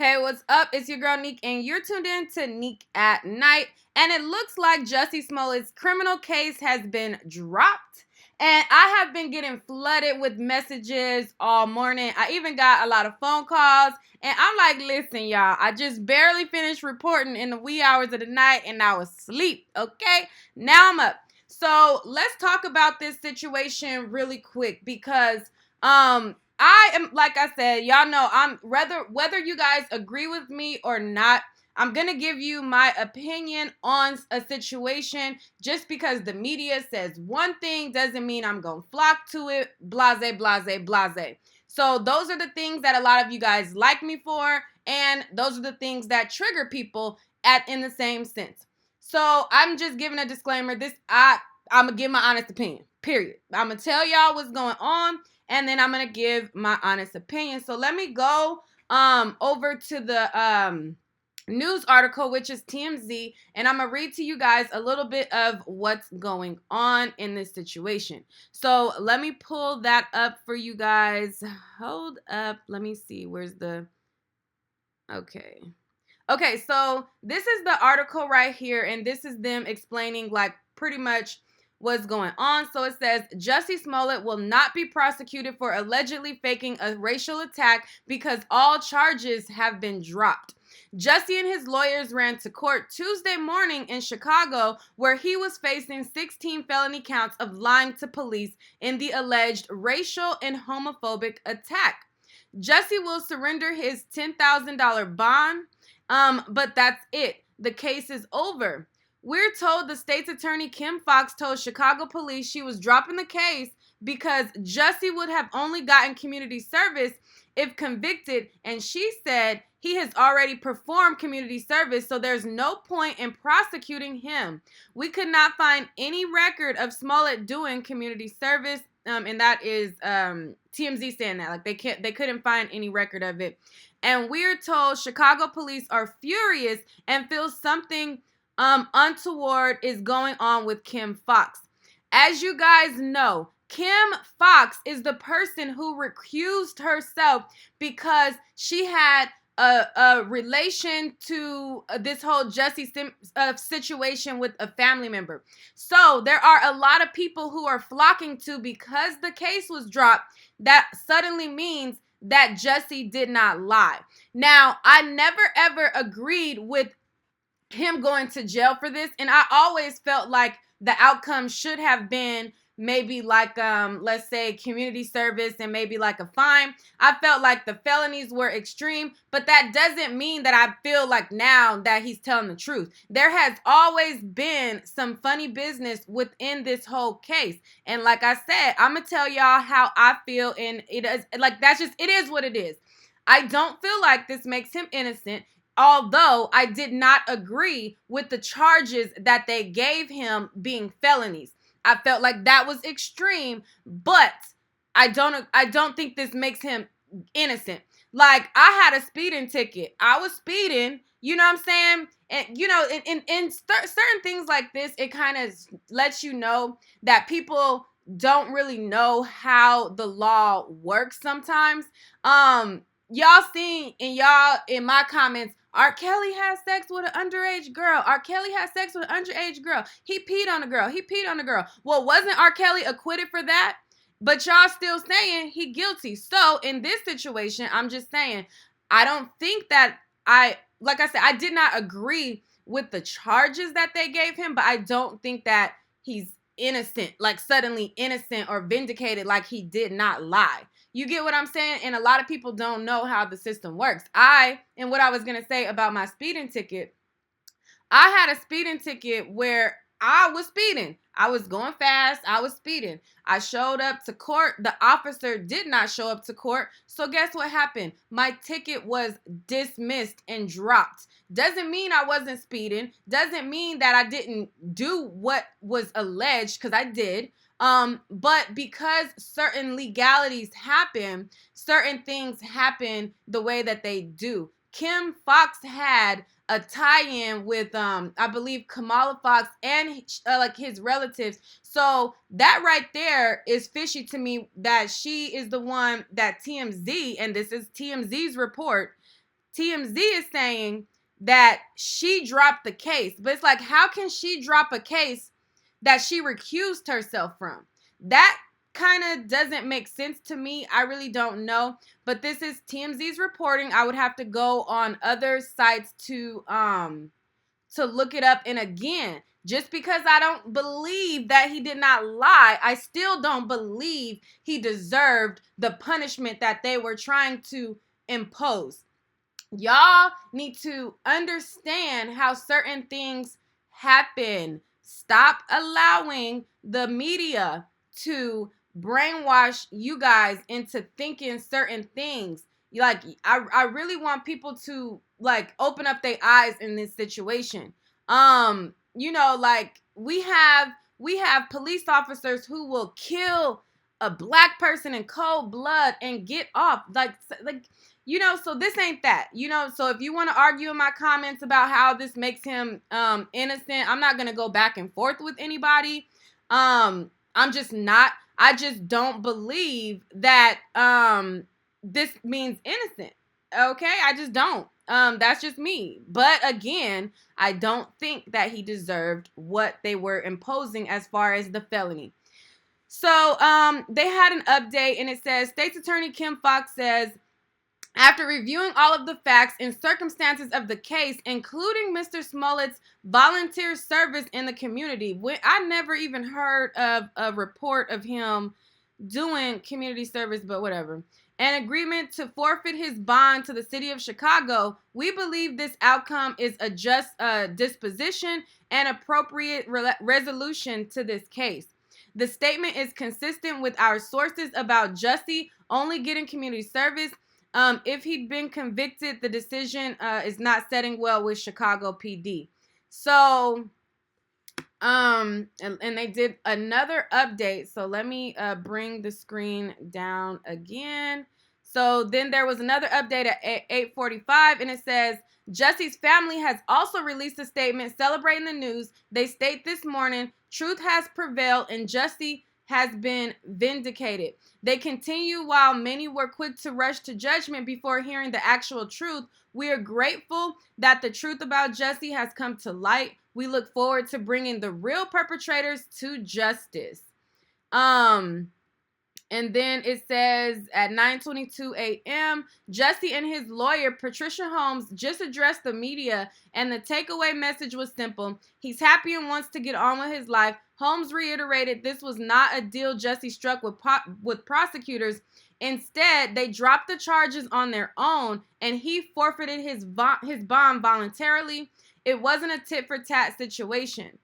Hey, what's up? It's your girl Nique, and you're tuned in to Nique at Night. And it looks like Jussie Smollett's criminal case has been dropped. And I have been getting flooded with messages all morning. I even got a lot of phone calls. And I'm like, listen, y'all, I just barely finished reporting in the wee hours of the night and I was asleep, okay? Now I'm up. So let's talk about this situation really quick because I am, like I said, y'all know I'm whether you guys agree with me or not, I'm gonna give you my opinion on a situation. Just because the media says one thing doesn't mean I'm gonna flock to it. Blase, blase, blase. So those are the things that a lot of you guys like me for, and those are the things that trigger people at in the same sense. So I'm just giving a disclaimer. I'm gonna give my honest opinion. Period. I'm gonna tell y'all what's going on, and then I'm gonna give my honest opinion. So let me go over to the news article, which is TMZ, and I'm gonna read to you guys a little bit of what's going on in this situation. So let me pull that up for you guys. Hold up. Let me see. Where's the Okay, so this is the article right here, and this is them explaining like pretty much what's going on. So it says Jussie Smollett will not be prosecuted for allegedly faking a racial attack because all charges have been dropped. Jussie and his lawyers ran to court Tuesday morning in Chicago, where he was facing 16 felony counts of lying to police in the alleged racial and homophobic attack. Jussie will surrender his $10,000 bond, but that's it. The case is over. We're told the state's attorney Kim Foxx told Chicago police she was dropping the case because Jussie would have only gotten community service if convicted, and she said he has already performed community service, so there's no point in prosecuting him. We could not find any record of Smollett doing community service, and that is TMZ saying that. Like they couldn't find any record of it. And we're told Chicago police are furious and feel something untoward is going on with Kim Foxx. As you guys know, Kim Foxx is the person who recused herself because she had a relation to this whole Jussie situation with a family member. So there are a lot of people who are flocking to, because the case was dropped, that suddenly means that Jussie did not lie. Now, I never ever agreed with him going to jail for this, and I always felt like the outcome should have been maybe like let's say community service and maybe like a fine. I felt like the felonies were extreme, but that doesn't mean that I feel like now that he's telling the truth. There has always been some funny business within this whole case, and like I said, I'm gonna tell y'all how I feel, and it is like that's just, it is what it is. I don't feel like this makes him innocent, although I did not agree with the charges that they gave him being felonies. I felt like that was extreme, but I don't think this makes him innocent. Like, I had a speeding ticket. I was speeding, you know what I'm saying? And you know, in certain things like this, it kind of lets you know that people don't really know how the law works sometimes. Y'all seen in my comments, R. Kelly has sex with an underage girl. R. Kelly has sex with an underage girl. He peed on a girl. He peed on a girl. Well, wasn't R. Kelly acquitted for that? But y'all still saying he guilty. So in this situation, I'm just saying, I don't think that like I said, I did not agree with the charges that they gave him, but I don't think that he's innocent, like suddenly innocent or vindicated, like he did not lie. You get what I'm saying? And a lot of people don't know how the system works. And what I was going to say about my speeding ticket, I had a speeding ticket where I was speeding. I was going fast. I was speeding. I showed up to court. The officer did not show up to court. So guess what happened? My ticket was dismissed and dropped. Doesn't mean I wasn't speeding. Doesn't mean that I didn't do what was alleged, because I did. But because certain legalities happen, certain things happen the way that they do. Kim Foxx had a tie-in with I believe Kamala Fox and like his relatives. So that right there is fishy to me, that she is the one that TMZ, and this is TMZ's report, TMZ is saying that she dropped the case. But it's like, how can she drop a case that she recused herself from? That kind of doesn't make sense to me. I really don't know. But this is TMZ's reporting. I would have to go on other sites to look it up. And again, just because I don't believe that he did not lie, I still don't believe he deserved the punishment that they were trying to impose. Y'all need to understand how certain things happen. Stop allowing the media to brainwash you guys into thinking certain things. Like, I really want people to like open up their eyes in this situation. Like we have police officers who will kill a black person in cold blood and get off. Like so this ain't that. So if you want to argue in my comments about how this makes him innocent, I'm not gonna go back and forth with anybody. I'm just not. I just don't believe that this means innocent. Okay, I just don't. That's just me. But again, I don't think that he deserved what they were imposing as far as the felony. So they had an update, and it says, State's Attorney Kim Foxx says, after reviewing all of the facts and circumstances of the case, including Mr. Smollett's volunteer service in the community, I never even heard of a report of him doing community service, but whatever, an agreement to forfeit his bond to the city of Chicago, we believe this outcome is a just disposition and appropriate resolution to this case. The statement is consistent with our sources about Jussie only getting community service. If he'd been convicted, the decision is not setting well with Chicago PD. So, and they did another update. So let me bring the screen down again. So then there was another update at 8:45, and it says, Jussie's family has also released a statement celebrating the news. They state this morning, truth has prevailed and Jussie has been vindicated. They continue, while many were quick to rush to judgment before hearing the actual truth, we are grateful that the truth about Jussie has come to light. We look forward to bringing the real perpetrators to justice. And then it says at 9:22 a.m., Jussie and his lawyer, Patricia Holmes, just addressed the media, and the takeaway message was simple. He's happy and wants to get on with his life. Holmes reiterated this was not a deal Jussie struck with prosecutors. Instead, they dropped the charges on their own, and he forfeited his bond voluntarily. It wasn't a tit-for-tat situation.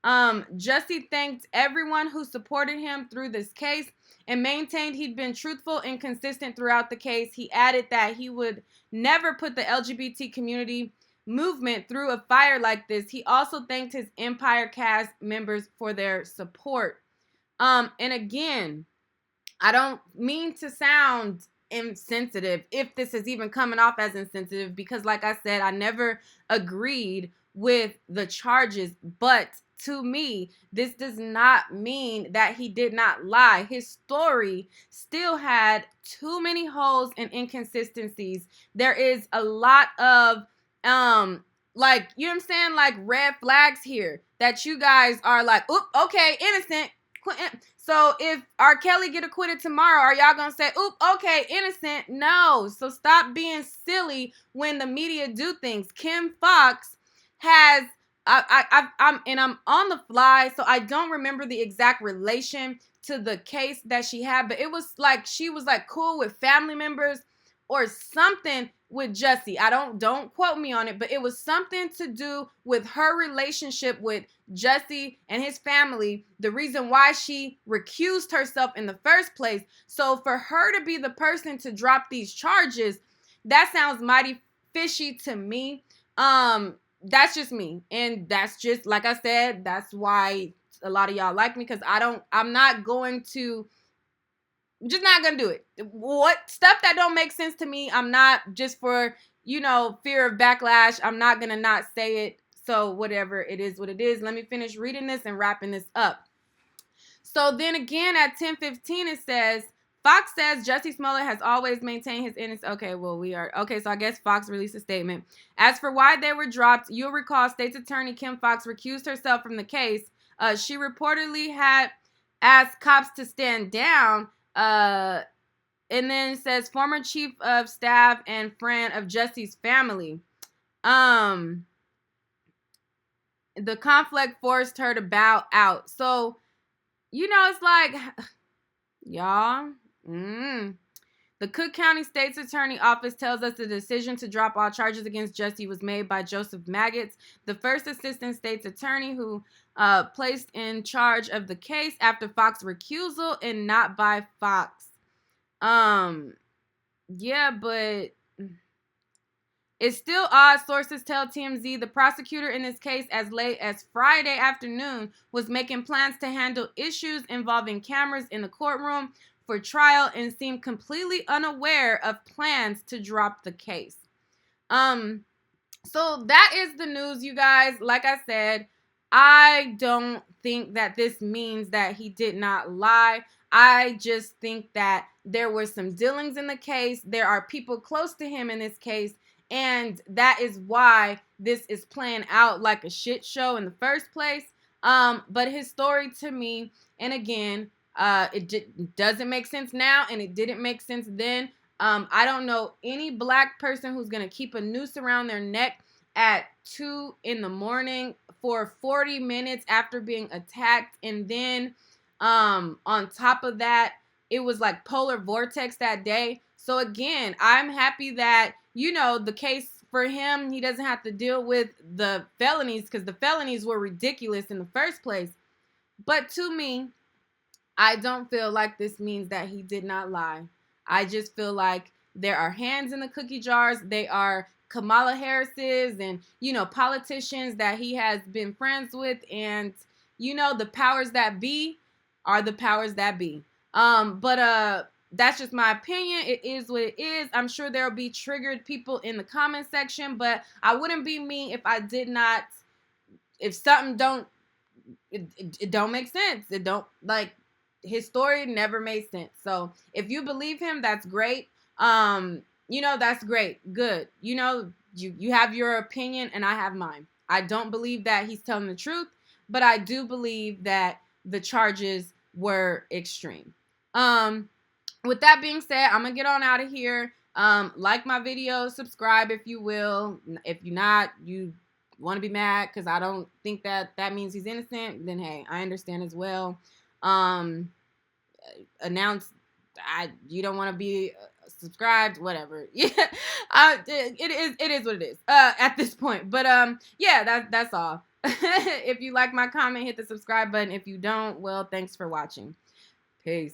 Jussie thanked everyone who supported him through this case and maintained he'd been truthful and consistent throughout the case. He added that he would never put the LGBT community movement through a fire like this. He also thanked his Empire cast members for their support. And again, I don't mean to sound insensitive, if this is even coming off as insensitive, because like I said, I never agreed with the charges, but to me, this does not mean that he did not lie. His story still had too many holes and inconsistencies. There is a lot of like, you know what I'm saying, like red flags here that you guys are like, oop, okay, innocent. So if R. Kelly get acquitted tomorrow, are y'all gonna say, oop, okay, innocent? No. So stop being silly when the media do things. Kim Foxx has, I'm on the fly, so I don't remember the exact relation to the case that she had, but it was like she was like cool with family members or something with Jussie. Don't quote me on it, but it was something to do with her relationship with Jussie and his family, the reason why she recused herself in the first place. So for her to be the person to drop these charges, that sounds mighty fishy to me. That's just me. And that's just, like I said, that's why a lot of y'all like me, because I'm not going to, just not gonna do it. What stuff that don't make sense to me, I'm not, just for, fear of backlash, I'm not gonna not say it. So whatever, it is what it is. Let me finish reading this and wrapping this up. So then again at 10:15 it says, Fox says Jussie Smollett has always maintained his innocence. Okay, well, so I guess Fox released a statement. As for why they were dropped, you'll recall State's Attorney Kim Foxx recused herself from the case. She reportedly had asked cops to stand down. And then says former chief of staff and friend of Jussie's family. The conflict forced her to bow out. So, it's like, y'all. The Cook County State's Attorney Office tells us the decision to drop all charges against Jussie was made by Joseph Maggots, the first assistant state's attorney who placed in charge of the case after Fox's recusal, and not by Fox. Yeah, but it's still odd. Sources tell TMZ the prosecutor in this case, as late as Friday afternoon, was making plans to handle issues involving cameras in the courtroom for trial and seemed completely unaware of plans to drop the case. So that is the news, you guys. Like I said, I don't think that this means that he did not lie. I just think that there were some dealings in the case. There are people close to him in this case, and that is why this is playing out like a shit show in the first place. But his story to me, and again, it doesn't make sense now, and it didn't make sense then. I don't know any black person who's going to keep a noose around their neck at 2 a.m. for 40 minutes after being attacked. And then on top of that, it was like polar vortex that day. So again, I'm happy that, the case for him, he doesn't have to deal with the felonies, because the felonies were ridiculous in the first place. But to me, I don't feel like this means that he did not lie. I just feel like there are hands in the cookie jars. They are Kamala Harris's and, politicians that he has been friends with. And, the powers that be are the powers that be. But that's just my opinion. It is what it is. I'm sure there'll be triggered people in the comment section, but I wouldn't be me if I did not, if something it don't make sense. It don't, like, his story never made sense. So if you believe him, that's great. That's great. Good. You have your opinion and I have mine. I don't believe that he's telling the truth, but I do believe that the charges were extreme. With that being said, I'm gonna get on out of here. Like my video, subscribe if you will. If you're not, you want to be mad because I don't think that means he's innocent, then hey, I understand as well. Announce you don't want to be subscribed, whatever. Yeah, it is what it is at this point. But yeah, that's all. If you like my comment, hit the subscribe button. If you don't, well, thanks for watching. Peace.